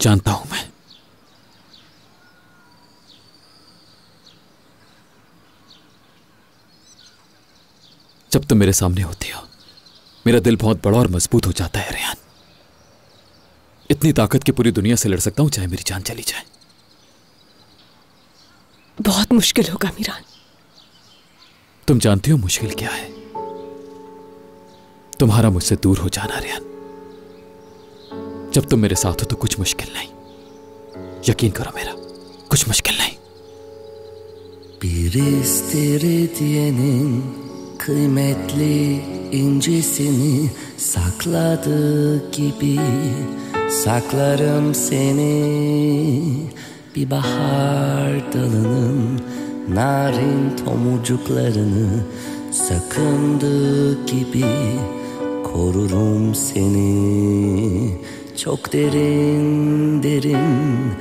जानता हूं मैं। जब तुम मेरे सामने होती हो मेरा दिल बहुत बड़ा और मजबूत हो जाता है रेहान। इतनी ताकत की पूरी दुनिया से लड़ सकता हूं चाहे मेरी जान चली जाए। बहुत मुश्किल होगा मीरान। तुम जानती हो मुश्किल क्या है? तुम्हारा मुझसे दूर हो जाना रेहान। जब तुम मेरे साथ हो तो कुछ मुश्किल नहीं। यकीन करो मेरा, कुछ मुश्किल नहीं। Bir istiridyenin kıymetli incisini sakladığı gibi saklarım seni. Bir bahar dalının narin tomurcuklarını sakındığı gibi korurum seni. Çok derin derin,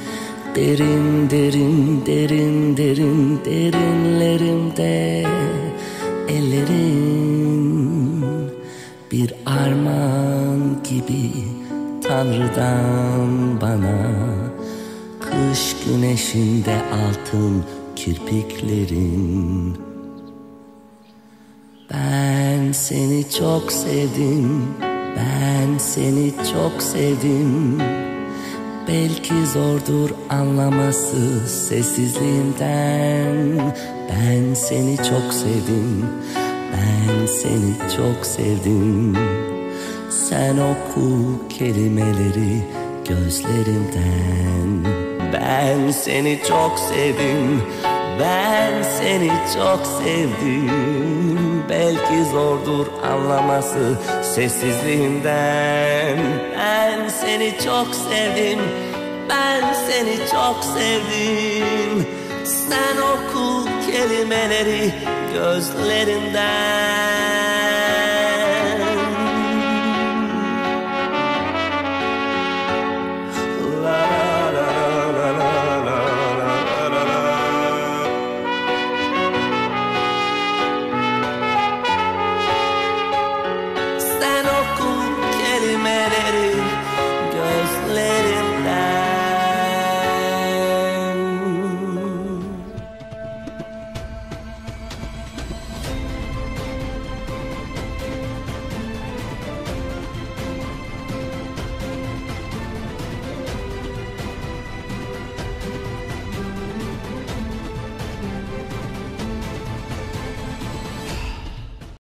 derin derin derin derin derinlerimde ellerin bir armağan gibi Tanrı'dan bana. Kış güneşinde altın kirpiklerin. Ben seni çok sevdim, ben seni çok sevdim. Belki zordur anlaması sessizliğimden. Ben seni çok sevdim, ben seni çok sevdim. Sen oku kelimeleri gözlerimden. Ben seni çok sevdim, ben seni çok sevdim. Belki zordur anlaması sessizliğimden. Ben seni çok sevdim, ben seni çok sevdim. Sen oku kelimeleri gözlerinden. La la la la la la la la. Sen oku kelimeleri